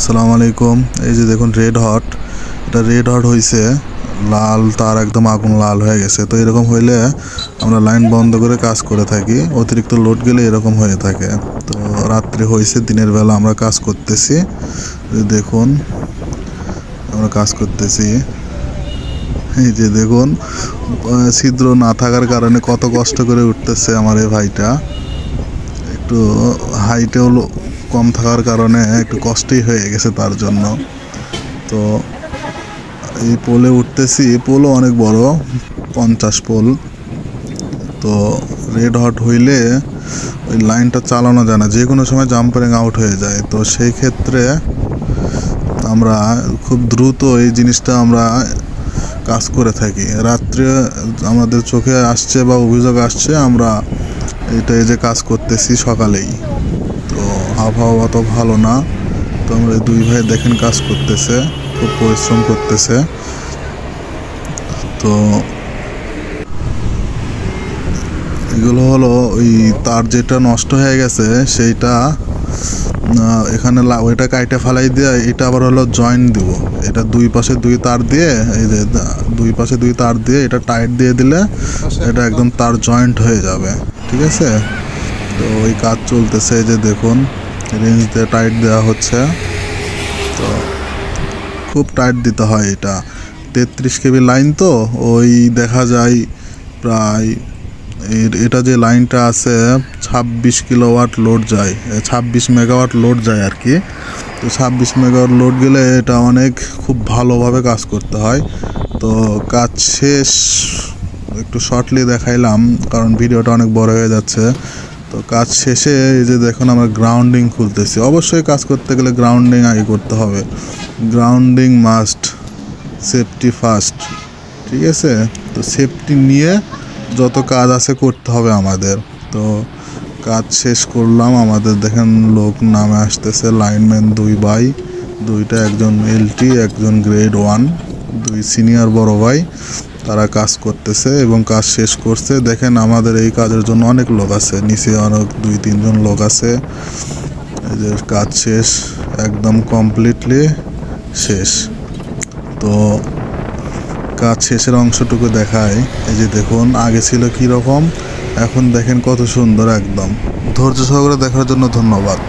আসসালামু আলাইকুম। এই যে দেখুন রেড হট, এটা রেড হট হয়েছে, লাল তার একদম আগুন লাল হয়ে গেছে। তো এরকম হইলে আমরা লাইন বন্ধ করে কাজ করে থাকি, অতিরিক্ত লোড গেলে এরকম হয়ে থাকে। তো রাত্রে হয়েছে, দিনের বেলা আমরা কাজ করতেছি। দেখুন আমরা কাজ করতেছি, এই যে দেখুন ছিদ্র না থাকার কারণে কত কষ্ট করে উঠতেছে আমার এই ভাইটা। একটু হাইটেও কম থাকার কারণে একটু কষ্টই হয়ে গেছে তার জন্য। তো এই পোলে উঠতেছি, পোলও অনেক বড়, 50 পোল। তো রেড হট হইলে ওই লাইনটা চালানো যায় না, যে কোনো সময় জাম্পারিং আউট হয়ে যায়। তো সেই ক্ষেত্রে আমরা খুব দ্রুত এই জিনিসটা আমরা কাজ করে থাকি। রাত্রে আমাদের চোখে আসছে বা অভিযোগ আসছে, আমরা এটা এই যে কাজ করতেছি সকালেই। তো আবহাওয়া তো ভালো না, তো আমরা দুই ভাই দেখেন কাজ করতেছে, খুব পরিশ্রম করতেছে। তো এগুলো হলো ওই তার যেটা নষ্ট হয়ে গেছে সেইটা এখানে ওইটা কাইটে ফালাই দিয়ে এটা আবার হলো জয়েন্ট দিব। এটা দুই পাশে দুই তার দিয়ে, এই যে দুই পাশে দুই তার দিয়ে এটা টাইট দিয়ে দিলে এটা একদম তার জয়েন্ট হয়ে যাবে, ঠিক আছে। তো ওই কাজ চলতেছে, এই যে দেখুন রেঞ্জ দিয়ে টাইট দেওয়া হচ্ছে। তো খুব টাইট দিতে হয়, এটা 33 কেবি লাইন। তো ওই দেখা যায় প্রায় এটা যে লাইনটা আছে 26 কিলোওয়াট লোড যায়, 26 মেগাওয়াট লোড যায় আর কি। তো 26 মেগাওয়াট লোড গেলে এটা অনেক খুব ভালোভাবে কাজ করতে হয়। তো কাজ শেষ, একটু শর্টলি দেখাইলাম কারণ ভিডিওটা অনেক বড় হয়ে যাচ্ছে। তো কাজ শেষে এই যে দেখুন আমরা গ্রাউন্ডিং খুলতেছি। অবশ্যই কাজ করতে গেলে গ্রাউন্ডিং আগে করতে হবে, গ্রাউন্ডিং মাস্ট, সেফটি ফার্স্ট, ঠিক আছে। তো সেফটি নিয়ে যত কাজ আছে করতে হবে আমাদের। তো কাজ শেষ করলাম, আমাদের দেখেন লোক নামে আসতেছে, লাইনম্যান দুই ভাই, দুইটা, একজন এলটি একজন গ্রেড 1, দুই সিনিয়র বড় ভাই, তারা কাজ করতেছে এবং কাজ শেষ করছে। দেখেন আমাদের এই কাজের জন্য অনেক লোক আছে, নিচে অনেক 2-3 জন লোক আছে। এই যে কাজ শেষ, একদম কমপ্লিটলি শেষ। তো কাজ শেষের অংশটুকু দেখায়, এই যে দেখুন আগে ছিল কি রকম, এখন দেখেন কত সুন্দর। একদম ধৈর্য সহকারে দেখার জন্য ধন্যবাদ।